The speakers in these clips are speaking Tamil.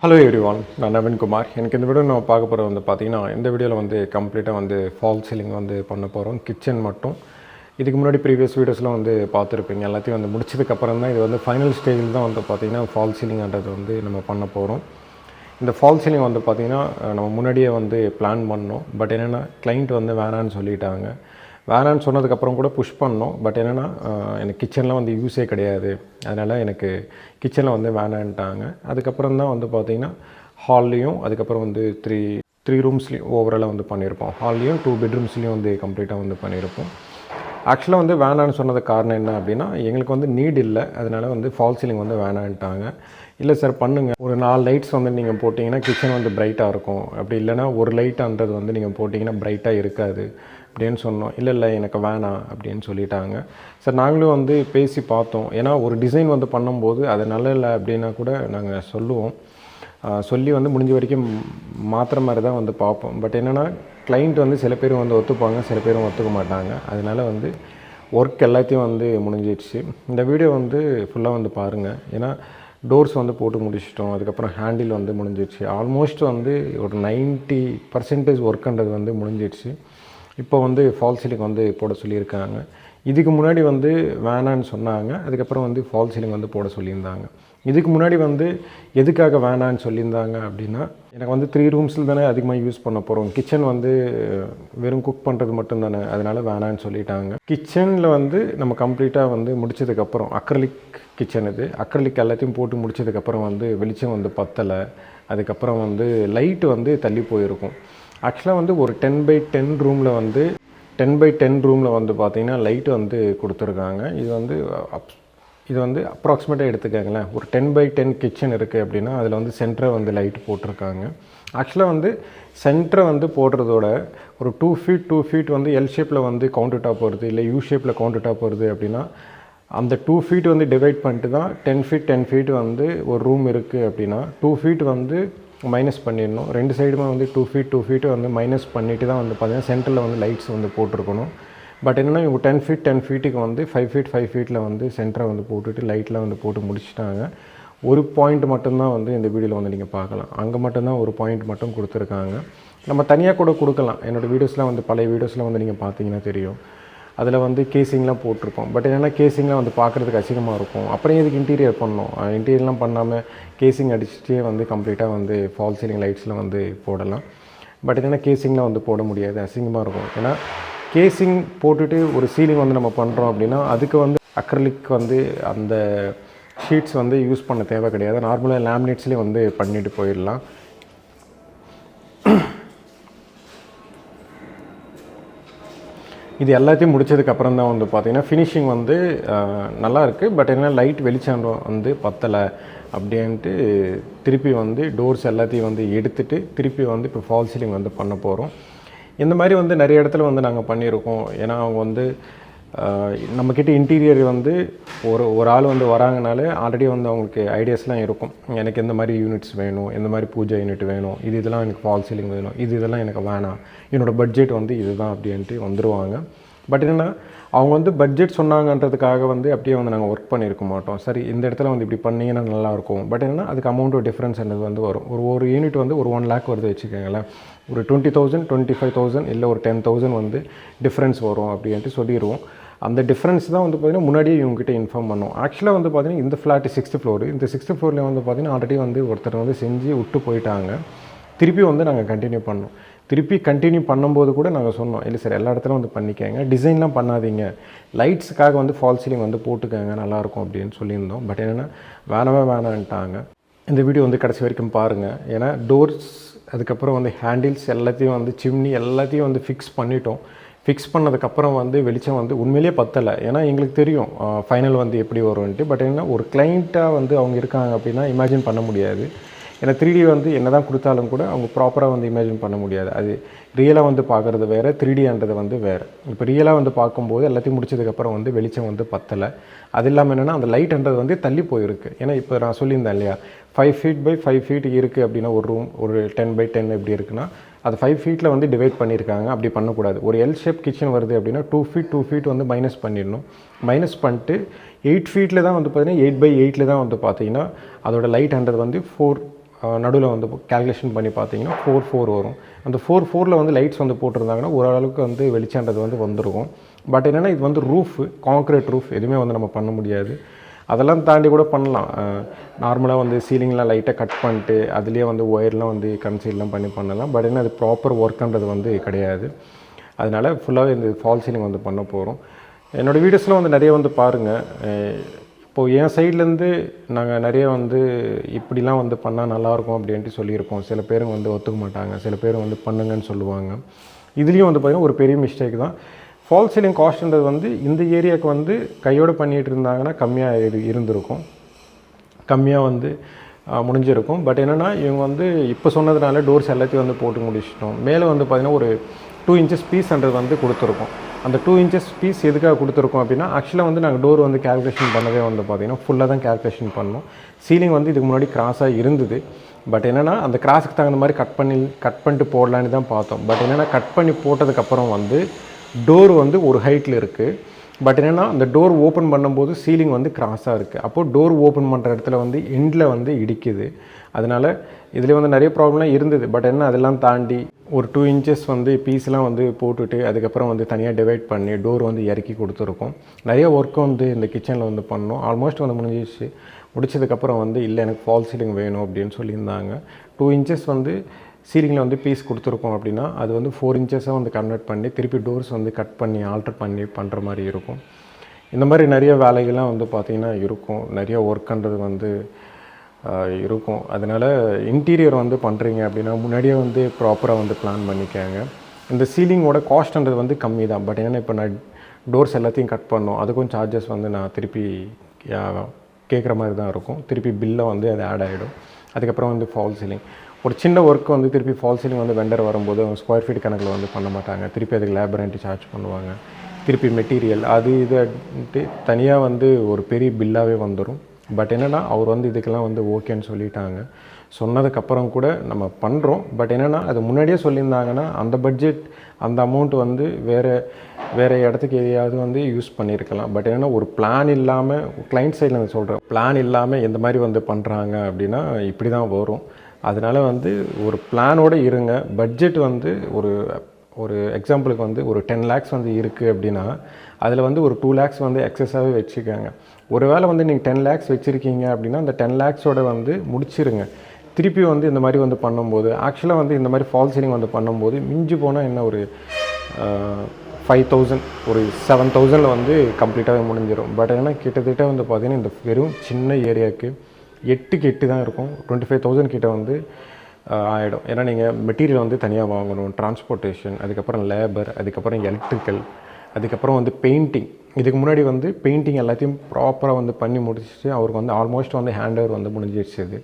Hello everyone, நான் நவீன் குமார். எனக்கு இந்த வீடியோ நான் பார்க்க போகிறது பார்த்தீங்கன்னா இந்த வீடியோவில் கம்ப்ளீட்டாக ஃபால் சீலிங் பண்ண போகிறோம். கிச்சன் மட்டும் இதுக்கு முன்னாடி ப்ரீவியஸ் வீடியோஸ்லாம் பார்த்துருப்பீங்க. எல்லாத்தையும் முடிச்சதுக்கப்புறம் தான் இது ஃபைனல் ஸ்டேஜில் தான் பார்த்தீங்கன்னா ஃபால் சீலிங்ன்றது நம்ம பண்ண போகிறோம். இந்த ஃபால் சீலிங் பார்த்தீங்கன்னா நம்ம முன்னாடியே பிளான் பண்ணோம். பட் என்னென்னா கிளைண்ட் வேணான்னு சொல்லிட்டாங்க. வேணான்னு சொன்னதுக்கப்புறம் கூட புஷ் பண்ணோம். பட் என்னென்னா எனக்கு கிச்சனில் யூஸே கிடையாது, அதனால் எனக்கு கிச்சனில் வேணான்ட்டாங்க. அதுக்கப்புறம் தான் பார்த்தீங்கன்னா ஹால்லையும் அதுக்கப்புறம் த்ரீ ரூம்ஸ்லேயும் ஓவராலாக பண்ணியிருப்போம். ஹால்லையும் 2 பெட்ரூம்ஸ்லேயும் கம்ப்ளீட்டாக பண்ணியிருப்போம். ஆக்சுவலாக வேணான்னு சொன்னது காரணம் என்ன அப்படின்னா, எங்களுக்கு நீட் இல்லை, அதனால் ஃபால் சீலிங் வேணான்ட்டாங்க. இல்லை சார் பண்ணுங்கள், ஒரு 4 லைட்ஸ் நீங்கள் போட்டிங்கன்னா கிச்சன் பிரைட்டாக இருக்கும், அப்படி இல்லைனா ஒரு லைட்டான்றது நீங்கள் போட்டிங்கன்னா பிரைட்டாக இருக்காது அப்படின்னு சொன்னோம். இல்லை எனக்கு வேணாம் அப்படின்னு சொல்லிட்டாங்க. சார் நாங்களும் பேசி பார்த்தோம். ஏன்னா ஒரு டிசைன் பண்ணும்போது அது நல்லா இல்லை அப்படின்னா கூட நாங்கள் சொல்லுவோம். சொல்லி முடிஞ்ச வரைக்கும் மாற்றுற மாதிரி தான் பார்ப்போம். பட் என்னென்னா கிளைண்ட் சில பேர் ஒத்துப்பாங்க, சில பேரும் ஒத்துக்க மாட்டாங்க. அதனால் ஒர்க் எல்லாத்தையும் முடிஞ்சிடுச்சு. இந்த வீடியோ ஃபுல்லாக பாருங்கள். ஏன்னா டோர்ஸ் போட்டு முடிச்சிட்டோம். அதுக்கப்புறம் ஹேண்டில் முடிஞ்சிடுச்சு. ஆல்மோஸ்ட் ஒரு 90% ஒர்க்குன்றது முடிஞ்சிடுச்சு. இப்போ ஃபால் சீலிங் போட சொல்லியிருக்காங்க. இதுக்கு முன்னாடி வேணான்னு சொன்னாங்க. அதுக்கப்புறம் ஃபால் சீலிங் போட சொல்லியிருந்தாங்க. இதுக்கு முன்னாடி எதுக்காக வேணான்னு சொல்லியிருந்தாங்க அப்படின்னா, எனக்கு 3 ரூம்ஸில் தானே அதிகமாக யூஸ் பண்ண போகிறோம், கிச்சன் வெறும் குக் பண்ணுறது மட்டும் தானே, அதனால் வேணான்னு சொல்லிட்டாங்க. கிச்சனில் நம்ம கம்ப்ளீட்டாக முடிச்சதுக்கப்புறம் அக்ரலிக் கிச்சன், இது அக்ரலிக் எல்லாத்தையும் போட்டு முடிச்சதுக்கப்புறம் வெளிச்சம் பத்தலை. அதுக்கப்புறம் லைட்டு தள்ளி போயிருக்கும். ஆக்சுவலாக ஒரு 10x10 ரூமில் 10x10 ரூமில் பார்த்தீங்கன்னா லைட்டு கொடுத்துருக்காங்க. இது அப்ராக்சிமேட்டாக எடுத்துக்காங்களேன். ஒரு 10x10 கிச்சன் இருக்குது அப்படின்னா அதில் சென்டரை லைட் போட்டிருக்காங்க. ஆக்சுவலாக சென்டரை போடுறதோட ஒரு 2 ஃபீட் எல் ஷேப்பில் கவுண்டர் டாப் வருது, இல்லை யூ ஷேப்பில் கவுண்டர் டாப் வருது அப்படின்னா அந்த 2 ஃபீட் டிவைட் பண்ணிட்டு தான் 10 ஃபீட் ஒரு ரூம் இருக்குது அப்படின்னா 2 ஃபீட் மைனஸ் பண்ணிடணும். 2 சைடுமே 2 ஃபீட் மைனஸ் பண்ணிவிட்டு தான் பார்த்தீங்கன்னா சென்டரில் லைட்ஸ் போட்டிருக்கணும். பட் என்னென்னா இவங்க 10 ஃபீட்டுக்கு 5 ஃபீட்டில் சென்டரை போட்டுட்டு லைட்டில் போட்டு முடிச்சிட்டாங்க. ஒரு பாயிண்ட் மட்டும்தான் இந்த வீடியோவில் நீங்கள் பார்க்கலாம். அங்கே மட்டும்தான் ஒரு பாயிண்ட் மட்டும் கொடுத்துருக்காங்க. நம்ம தனியாக கூட கொடுக்கலாம். என்னோடய வீடியோஸில் பழைய வீடியோஸில் நீங்கள் பார்த்தீங்கன்னா தெரியும். அதில் கேசிங்லாம் போட்டிருப்போம். பட் என்னென்னா கேசிங்லாம் பார்க்குறதுக்கு அசிங்கமாக இருக்கும். அப்புறம் இதுக்கு இன்டீரியர் பண்ணோம். இன்டீரியர்லாம் பண்ணாமல் கேசிங் அடிச்சுட்டே கம்ப்ளீட்டாக ஃபால் சீலிங் லைட்ஸில் போடலாம். பட் என்னென்னா கேசிங்லாம் போட முடியாது, அசிங்கமாக இருக்கும். ஏன்னா கேசிங் போட்டுட்டு ஒரு சீலிங் நம்ம பண்ணுறோம் அப்படின்னா அதுக்கு அக்ரலிக் அந்த ஷீட்ஸ் யூஸ் பண்ண தேவை கிடையாது. நார்மலாக லேமினேட்ஸ்லேயே பண்ணிட்டு போயிடலாம். இது எல்லாத்தையும் முடிச்சதுக்கப்புறம் தான் பார்த்திங்கன்னா ஃபினிஷிங் நல்லா இருக்குது. பட் என்ன லைட் வெளிச்சம் பத்தலை அப்படின்ட்டு திருப்பி டோர்ஸ் எல்லாத்தையும் எடுத்துகிட்டு திருப்பி இப்போ ஃபால் சீலிங் பண்ண போகிறோம். இந்த மாதிரி நிறைய இடத்துல நாங்கள் பண்ணியிருக்கோம். ஏன்னா அவங்க நம்மக்கிட்ட இன்டீரியர் ஒரு ஆள் வராங்கனாலே ஆல்ரெடி அவங்களுக்கு ஐடியாஸ்லாம் இருக்கும். எனக்கு எந்த மாதிரி யூனிட்ஸ் வேணும், எந்த மாதிரி பூஜை யூனிட் வேணும், இதெல்லாம் எனக்கு ஃபால் சீலிங் வேணும், இதெல்லாம் எனக்கு வேணாம், என்னோடய பட்ஜெட் இதுதான் அப்படின்ட்டு வந்துடுவாங்க. பட் என்னென்னா அவங்க பட்ஜெட் சொன்னாங்கன்றதுக்காக அப்படியே நாங்கள் ஒர்க் பண்ணியிருக்க மாட்டோம். சரி இந்த இடத்துல இப்படி பண்ணிங்கன்னா நல்லாயிருக்கும். பட் என்னென்னா அதுக்கு அமௌண்ட் டிஃப்ரென்ஸ் என்னது வரும். ஒரு யூனிட் ஒரு 1 lakh வருது வச்சுக்கோங்களேன். ஒரு 20,000 25,000 இல்லை ஒரு 10,000 டிஃப்ரென்ஸ் வரும் அப்படின்ட்டு சொல்லிடுவோம். அந்த டிஃப்ரென்ஸ் தான் பார்த்திங்கன்னா முன்னாடியே இவங்ககிட்ட இன்ஃபார்ம் பண்ணோம். ஆக்சுவலாக பார்த்திங்கன்னா இந்த ஃப்ளாட் 6th ஃப்ளோர். இந்த 6th ஃப்ளோரில் பார்த்திங்கன்னா ஆல்ரெடி ஒருத்தர் செஞ்சு விட்டு போயிட்டாங்க. திருப்பி நாங்கள் கண்டினியூ பண்ணோம். திருப்பி கண்டினியூ பண்ணும்போது கூட நாங்கள் சொன்னோம், இல்லை சார் எல்லா இடத்துலையும் பண்ணிக்கங்க, டிசைன்லாம் பண்ணாதீங்க, லைட்ஸுக்காக ஃபால் சீலிங் போட்டுக்கங்க நல்லாயிருக்கும் அப்படின்னு சொல்லியிருந்தோம். பட் என்னென்னா வேணான்ட்டாங்க. இந்த வீடியோ கடைசி வரைக்கும் பாருங்கள். ஏன்னா டோர்ஸ் அதுக்கப்புறம் ஹேண்டில்ஸ் எல்லாத்தையும் சிம்னி எல்லாத்தையும் ஃபிக்ஸ் பண்ணிட்டோம். ஃபிக்ஸ் பண்ணதுக்கப்புறம் வெளிச்சம் உண்மையிலேயே பத்தலை. ஏன்னா எங்களுக்கு தெரியும் ஃபைனல் எப்படி வரும்ன்ட்டு. பட் என்ன ஒரு கிளைண்ட்டாக அவங்க இருக்காங்க அப்படின்னா இமேஜின் பண்ண முடியாது. ஏன்னா 3D என்ன தான் கொடுத்தாலும் கூட அவங்க ப்ராப்பராக இமேஜின் பண்ண முடியாது. அது ரியலாக பார்க்குறது வேறு, 3Dன்றது வேறு. இப்போ ரியலாக பார்க்கும்போது எல்லாத்தையும் முடிச்சதுக்கப்புறம் வெளிச்சம் பத்தலை. அது இல்லாமல் என்னென்னா அந்த லைட்ன்றது தள்ளி போயிருக்கு. ஏன்னா இப்போ நான் சொல்லியிருந்தேன் இல்லையா, 5 feet by 5 feet இருக்குது அப்படின்னா ஒரு ரூம் ஒரு 10x10 எப்படி இருக்குன்னா அது 5 feetல டிவைட் பண்ணியிருக்காங்க. அப்படி பண்ணக்கூடாது. ஒரு எல் ஷேப் கிச்சன் வருது அப்படின்னா 2 feet மைனஸ் பண்ணிடணும். மைனஸ் பண்ணிட்டு 8 feetல தான் பார்த்தீங்கன்னா 8x8ல தான் பார்த்தீங்கன்னா அதோட லைட்ன்றது 4 நடுவில் வந்து கால்குலேஷன் பண்ணி பார்த்தீங்கன்னா 4-4 வரும். அந்த 4-4ல் வந்து லைட்ஸ் வந்து போட்டிருந்தாங்கன்னா ஓரளவுக்கு வந்து வெளிச்சன்றது வந்து வந்துருக்கும். பட் என்னென்னா இது வந்து ரூஃபு, கான்க்ரீட் ரூஃப், எதுவுமே வந்து நம்ம பண்ண முடியாது. அதெல்லாம் தாண்டி கூட பண்ணலாம். நார்மலாக வந்து சீலிங்லாம் லைட்டாக கட் பண்ணிட்டு அதுலேயே வந்து ஒயர்லாம் வந்து கன்சீல்லாம் பண்ணலாம். பட் என்ன அது ப்ராப்பர் ஒர்க்குன்றது வந்து கிடையாது. அதனால் ஃபுல்லாகவே இந்த ஃபால் சீலிங் வந்து பண்ண போகிறோம். என்னோடய வீடியோஸ்லாம் வந்து நிறைய வந்து பாருங்கள். இப்போது என் சைட்லேருந்து நாங்கள் நிறைய வந்து இப்படிலாம் வந்து பண்ணால் நல்லாயிருக்கும் அப்படின்ட்டு சொல்லியிருக்கோம். சில பேர் வந்து ஒத்துக்க மாட்டாங்க, சில பேர் வந்து பண்ணுங்கன்னு சொல்லுவாங்க. இதுலேயும் வந்து பார்த்திங்கன்னா ஒரு பெரிய மிஸ்டேக் தான். ஃபால் சீலிங் காஸ்ட்ன்றது வந்து இந்த ஏரியாவுக்கு வந்து கையோடு பண்ணிகிட்டு இருந்தாங்கன்னா கம்மியாக இருந்திருக்கும், கம்மியாக வந்து முடிஞ்சிருக்கும். பட் என்னென்னா இவங்க வந்து இப்போ சொன்னதுனால டோர்ஸ் எல்லாத்தையும் வந்து போட்டு முடிச்சிட்டோம். மேலே வந்து பார்த்திங்கன்னா ஒரு 2 இன்ச்சஸ் பீஸ்ன்றது வந்து கொடுத்துருக்கோம். அந்த 2 இன்ச்சஸ் பீஸ் எதுக்காக கொடுத்துருக்கோம் அப்படின்னா, ஆக்சுவலாக வந்து நாங்கள் டோர் வந்து கேல்குலேஷன் பண்ணவே வந்து பார்த்திங்கன்னா ஃபுல்லாக தான் கேல்குலேஷன் பண்ணோம். சீலிங் வந்து இதுக்கு முன்னாடி கிராஸாக இருந்தது. பட் என்னென்னா அந்த கிராஸுக்கு தகுந்த மாதிரி கட் பண்ணிட்டு போடலான்னு தான் பார்த்தோம். பட் என்னென்னா கட் பண்ணி போட்டதுக்கப்புறம் வந்து டோர் வந்து ஒரு ஹைட்டில் இருக்குது. பட் என்னென்னா அந்த டோர் ஓப்பன் பண்ணும்போது சீலிங் வந்து கிராஸாக இருக்குது. அப்போது டோர் ஓப்பன் பண்ணுற இடத்துல வந்து எண்டில் வந்து இடிக்குது. அதனால் இதில் வந்து நிறைய ப்ராப்ளம்லாம் இருந்தது. பட் என்ன அதெல்லாம் தாண்டி ஒரு 2 இன்ச்சஸ் வந்து பீஸ்லாம் வந்து போட்டுட்டு அதுக்கப்புறம் வந்து தனியாக டிவைட் பண்ணி டோர் வந்து இறக்கி கொடுத்துருக்கோம். நிறைய ஒர்க்கும் வந்து இந்த கிச்சனில் வந்து பண்ணோம். ஆல்மோஸ்ட் வந்து முடிஞ்சிடுச்சு. முடிச்சதுக்கப்புறம் வந்து இல்லை எனக்கு ஃபால் சீலிங் வேணும் அப்படின்னு சொல்லியிருந்தாங்க. 2 இன்ச்சஸ் வந்து சீலிங்கில் வந்து பீஸ் கொடுத்துருக்கோம் அப்படின்னா அது வந்து 4 இன்ச்சஸாக வந்து கன்வெர்ட் பண்ணி திருப்பி டோர்ஸ் வந்து கட் பண்ணி ஆல்டர் பண்ணி பண்ணுற மாதிரி இருக்கும். இந்த மாதிரி நிறைய வேலைகள்லாம் வந்து பார்த்திங்கன்னா இருக்கும். நிறைய ஒர்க்குன்றது வந்து இருக்கும். அதனால் இன்டீரியர் வந்து பண்ணுறீங்க அப்படின்னா முன்னாடியே வந்து ப்ராப்பராக வந்து பிளான் பண்ணிக்காங்க. இந்த சீலிங்கோட காஸ்ட்ன்றது வந்து கம்மி தான். பட் ஏன்னா இப்போ நான் டோர்ஸ் எல்லாத்தையும் கட் பண்ணோம், அதுக்கும் சார்ஜஸ் வந்து நான் திருப்பி கேட்குற மாதிரி தான் இருக்கும். திருப்பி பில்லை வந்து அது ஆட் ஆகிடும். அதுக்கப்புறம் வந்து ஃபால் சீலிங் ஒரு சின்ன ஒர்க்கு வந்து திருப்பி ஃபால் சீலிங் வந்து வெண்டர் வரும்போது அவங்க ஸ்கொயர் ஃபீட் கணக்கில் வந்து பண்ண மாட்டாங்க. திருப்பி அதுக்கு லேபர் ரெண்ட் சார்ஜ் பண்ணுவாங்க. திருப்பி மெட்டீரியல் அது இதுன்ட்டு தனியாக வந்து ஒரு பெரிய பில்லாகவே வந்துடும். பட் என்னென்னா அவர் வந்து இதுக்கெல்லாம் வந்து ஓகேன்னு சொல்லிட்டாங்க. சொன்னதுக்கப்புறம் கூட நம்ம பண்ணுறோம். பட் என்னென்னா அது முன்னாடியே சொல்லியிருந்தாங்கன்னா அந்த பட்ஜெட் அந்த அமௌண்ட் வந்து வேறு இடத்துக்கு எதையாவது வந்து யூஸ் பண்ணியிருக்கலாம். பட் என்னென்னா ஒரு பிளான் இல்லாமல் கிளைண்ட் சைடில் நான் சொல்கிறேன், பிளான் இல்லாமல் எந்த மாதிரி வந்து பண்ணுறாங்க அப்படின்னா இப்படி தான் வரும். அதனால் வந்து ஒரு பிளானோடு இருங்க. பட்ஜெட் வந்து ஒரு எக்ஸாம்பிளுக்கு வந்து ஒரு 10 lakhs வந்து இருக்குது அப்படின்னா அதில் வந்து ஒரு 2 lakhs வந்து எக்ஸஸாகவே வச்சுக்கோங்க. ஒரு வேளை வந்து நீங்கள் 10 lakhs வச்சுருக்கீங்க அப்படின்னா அந்த 10 lakhsோட வந்து முடிச்சிருங்க. திருப்பி வந்து இந்த மாதிரி வந்து பண்ணும்போது ஆக்சுவலாக வந்து இந்த மாதிரி ஃபால் சீலிங் வந்து பண்ணும்போது மிஞ்சி போனால் என்ன ஒரு 5,000 ஒரு 7,000 வந்து கம்ப்ளீட்டாகவே முடிஞ்சிடும். பட் ஏன்னா கிட்டத்தட்ட வந்து பார்த்திங்கன்னா இந்த வெறும் சின்ன ஏரியாவுக்கு 8க்கு 8 தான் இருக்கும். 25,000 கிட்ட வந்து ஆகிடும். ஏன்னா நீங்கள் மெட்டீரியல் வந்து தனியாக வாங்கணும், டிரான்ஸ்போர்ட்டேஷன், அதுக்கப்புறம் லேபர், அதுக்கப்புறம் எலக்ட்ரிக்கல், அதுக்கப்புறம் வந்து பெயிண்டிங். இதுக்கு முன்னாடி வந்து பெயிண்டிங் எல்லாத்தையும் ப்ராப்பராக வந்து பண்ணி முடிச்சுட்டு அவருக்கு வந்து ஆல்மோஸ்ட் வந்து ஹேண்ட் ஓவர் வந்து முடிஞ்சிடுச்சு.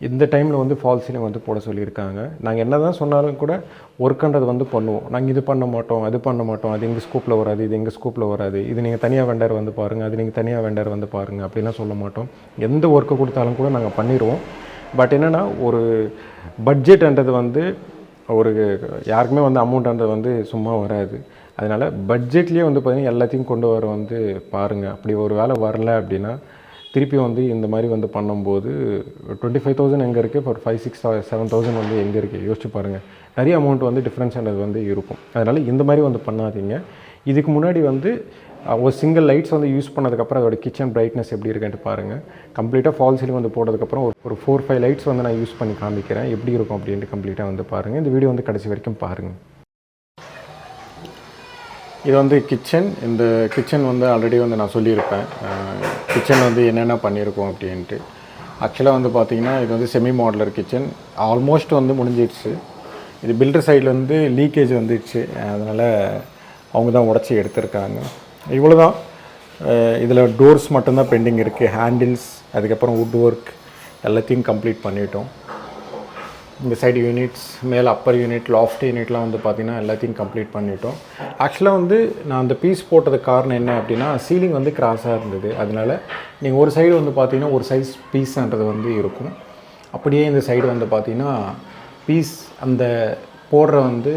இந்த டைமில் வந்து ஃபால் சீலிங் வந்து போட சொல்லியிருக்காங்க. நாங்கள் என்ன தான் சொன்னாலும் கூட ஒர்க்குன்றது வந்து பண்ணுவோம். நாங்கள் இது பண்ண மாட்டோம், அது பண்ண மாட்டோம், அது எங்கள் ஸ்கூப்பில் வராது, இது எங்கள் ஸ்கூப்பில் வராது, இது நீங்கள் தனியாக வெண்டர் வந்து பாருங்கள், அது நீங்கள் தனியாக வெண்டர் வந்து பாருங்கள் அப்படின்லாம் சொல்ல மாட்டோம். எந்த ஒர்க்கு கொடுத்தாலும் கூட நாங்கள் பண்ணிடுவோம். பட் என்னென்னா ஒரு பட்ஜெட்ன்றது வந்து ஒரு யாருக்குமே வந்து அமௌண்ட்ன்றது வந்து சும்மா வராது. அதனால் பட்ஜெட்லேயே வந்து பார்த்திங்கன்னா எல்லாத்தையும் கொண்டு வர வந்து பாருங்கள். அப்படி ஒரு வேலை வரல அப்படின்னா திருப்பி வந்து இந்த மாதிரி வந்து பண்ணும்போது 25,000 எங்கே இருக்குது, ஒரு 5, 6, 7,000 வந்து எங்கே இருக்குது யோசிச்சு பாருங்கள். நிறைய அமௌண்ட் வந்து டிஃப்ரென்ஸ்ன்றது வந்து இருக்கும். அதனால் இந்த மாதிரி வந்து பண்ணாதீங்க. இதுக்கு முன்னாடி வந்து ஒரு சிங்கிள் லைட்ஸ் வந்து யூஸ் பண்ணதுக்கப்புறம் அதோட கிச்சன் பிரைட்னஸ் எப்படி இருக்குன்ட்டு பாருங்கள். கம்ப்ளீட்டாக ஃபால் சீலிங் வந்து போட்டதுக்கப்புறம் ஒரு 4-5 லைட்ஸ் வந்து நான் யூஸ் பண்ணி காமிக்கிறேன் எப்படி இருக்கும் அப்படின்ட்டு கம்ப்ளீட்டாக வந்து பாருங்கள். இந்த வீடியோ வந்து கடைசி வரைக்கும் பாருங்கள். இது வந்து கிச்சன். இந்த கிச்சன் வந்து ஆல்ரெடி வந்து நான் சொல்லியிருப்பேன் கிச்சன் வந்து என்னென்ன பண்ணியிருக்கோம் அப்படின்ட்டு. ஆக்சுவலாக வந்து பார்த்திங்கன்னா இது வந்து செமி மாடுலர் கிச்சன். ஆல்மோஸ்ட் வந்து முடிஞ்சிடுச்சு. இது பில்டர் சைடில் வந்து லீக்கேஜ் வந்துடுச்சு. அதனால் அவங்க தான் உடச்சி எடுத்திருக்காங்க. இவ்வளோ தான். இதில் டோர்ஸ் மட்டும்தான் பெண்டிங் இருக்குது. ஹேண்டில்ஸ், அதுக்கப்புறம் வுட் ஒர்க் எல்லாத்தையும் கம்ப்ளீட் பண்ணிட்டோம். இந்த சைடு யூனிட்ஸ், மேலே அப்பர் யூனிட், லாஃப்ட் யூனிட்லாம் வந்து பார்த்திங்கன்னா எல்லாத்தையும் கம்ப்ளீட் பண்ணிட்டோம். ஆக்சுவலாக வந்து நான் அந்த பீஸ் போட்டதுக்கு காரணம் என்ன அப்படின்னா சீலிங் வந்து கிராஸாக இருந்தது. அதனால் நீங்கள் ஒரு சைடு வந்து பார்த்திங்கன்னா ஒரு சைஸ் பீஸ்ன்றது வந்து இருக்கும். அப்படியே இந்த சைடு வந்து பார்த்திங்கன்னா பீஸ் அந்த போடுற வந்து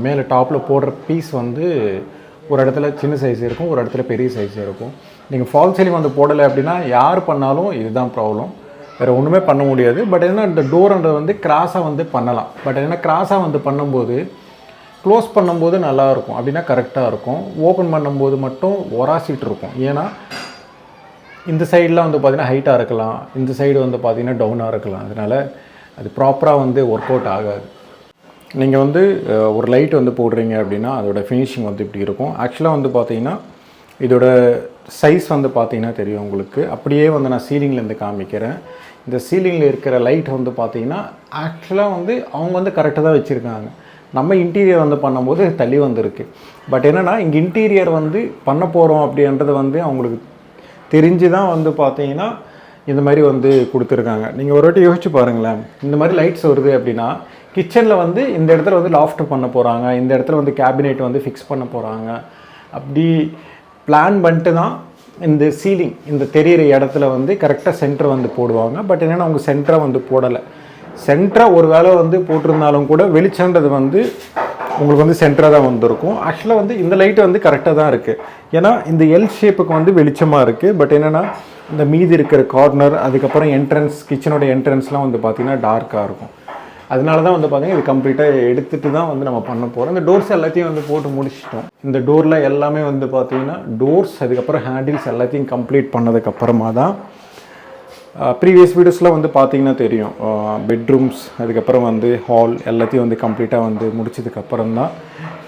மேலே டாப்பில் போடுற பீஸ் வந்து ஒரு இடத்துல சின்ன சைஸ் இருக்கும், ஒரு இடத்துல பெரிய சைஸ் இருக்கும். நீங்கள் ஃபால் சீலிங் வந்து போடலை அப்படின்னா யார் பண்ணாலும் இதுதான் ப்ராப்ளம். வேறு ஒன்றுமே பண்ண முடியாது. பட் என்ன இந்த டோர்ன்றது வந்து கிராஸாக வந்து பண்ணலாம். பட் என்ன கிராஸாக வந்து பண்ணும்போது க்ளோஸ் பண்ணும்போது நல்லாயிருக்கும், அப்படின்னா கரெக்டாக இருக்கும். ஓப்பன் பண்ணும்போது மட்டும் ஒராசிட்டு இருக்கும். ஏன்னா இந்த சைடெலாம் வந்து பார்த்திங்கன்னா ஹைட்டாக இருக்கலாம், இந்த சைடு வந்து பார்த்திங்கன்னா டவுனாக இருக்கலாம். அதனால் அது ப்ராப்பராக வந்து ஒர்க் அவுட் ஆகாது. நீங்கள் வந்து ஒரு லைட் வந்து போடுறீங்க அப்படின்னா அதோட ஃபினிஷிங் வந்து இப்படி இருக்கும். ஆக்சுவலாக வந்து பார்த்திங்கன்னா இதோட சைஸ் வந்து பார்த்திங்கன்னா தெரியும் உங்களுக்கு. அப்படியே வந்து நான் சீலிங்லேருந்து காமிக்கிறேன். இந்த சீலிங்கில் இருக்கிற லைட் வந்து பார்த்திங்கன்னா ஆக்சுவலாக வந்து அவங்க வந்து கரெக்டாக தான் வச்சுருக்காங்க. நம்ம இன்டீரியர் வந்து பண்ணும்போது தள்ளி வந்திருக்கு. பட் என்னென்னா இங்கே இன்டீரியர் வந்து பண்ண போகிறோம் அப்படின்றது வந்து அவங்களுக்கு தெரிஞ்சு தான் வந்து பார்த்தீங்கன்னா இந்த மாதிரி வந்து கொடுத்துருக்காங்க. நீங்கள் ஒரு வாட்டி யோசிச்சு பாருங்களேன், இந்த மாதிரி லைட்ஸ் வருது அப்படின்னா கிச்சனில் வந்து இந்த இடத்துல வந்து லாஃப்ட் பண்ண போகிறாங்க, இந்த இடத்துல வந்து கேபினெட் வந்து ஃபிக்ஸ் பண்ண போகிறாங்க. அப்படி பிளான் பண்ணிட்டு தான் இந்த சீலிங் இந்த தெரியிற இடத்துல வந்து கரெக்டாக சென்டர் வந்து போடுவாங்க. பட் என்னென்னா அவங்க சென்டராக வந்து போடலை. சென்டராக ஒரு வேளை வந்து போட்டிருந்தாலும் கூட வெளிச்சன்றது வந்து உங்களுக்கு வந்து சென்டராக தான் வந்திருக்கும். ஆக்சுவலாக வந்து இந்த லைட்டு வந்து கரெக்டாக தான் இருக்குது. ஏன்னா இந்த எல் ஷேப்புக்கு வந்து வெளிச்சமாக இருக்குது. பட் என்னென்னா இந்த மீதி இருக்கிற கார்னர், அதுக்கப்புறம் என்ட்ரன்ஸ், கிச்சனோட என்ட்ரன்ஸ்லாம் வந்து பார்த்திங்கன்னா டார்க்காக இருக்கும். அதனால தான் வந்து பார்த்திங்கன்னா இது கம்ப்ளீட்டாக எடுத்துகிட்டு தான் வந்து நம்ம பண்ண போகிறோம். இந்த டோர்ஸ் எல்லாத்தையும் வந்து போட்டு முடிச்சிட்டோம். இந்த டோரில் எல்லாமே வந்து பார்த்திங்கன்னா டோர்ஸ், அதுக்கப்புறம் ஹேண்டில்ஸ் எல்லாத்தையும் கம்ப்ளீட் பண்ணதுக்கப்புறமா தான் ப்ரீவியஸ் வீடியோஸில் வந்து பார்த்திங்கன்னா தெரியும், பெட்ரூம்ஸ், அதுக்கப்புறம் வந்து ஹால் எல்லாத்தையும் வந்து கம்ப்ளீட்டாக வந்து முடிச்சதுக்கப்புறம் தான்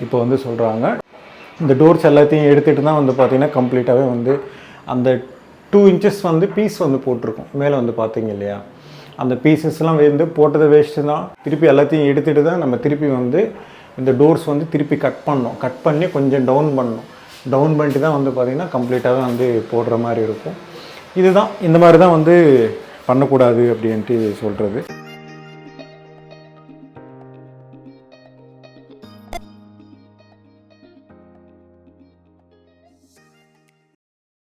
இப்போ வந்து சொல்கிறாங்க. இந்த டோர்ஸ் எல்லாத்தையும் எடுத்துகிட்டு தான் வந்து பார்த்திங்கன்னா கம்ப்ளீட்டாகவே வந்து அந்த 2 inches வந்து பீஸ் வந்து போட்டிருக்கோம். மேலே வந்து பார்த்திங்க இல்லையா, அந்த பீசஸ்லாம் வந்து போட்டது வேஸ்ட்டு தான். திருப்பி எல்லாத்தையும் எடுத்துகிட்டு தான் நம்ம திருப்பி வந்து இந்த டோர்ஸ் வந்து திருப்பி கட் பண்ணோம். கட் பண்ணி கொஞ்சம் டவுன் பண்ணோம். டவுன் பண்ணிட்டு தான் வந்து பார்த்திங்கன்னா கம்ப்ளீட்டாக வந்து போடுற மாதிரி இருக்கும். இதுதான் இந்த மாதிரி தான் வந்து பண்ணக்கூடாது அப்படின்ட்டு சொல்கிறது.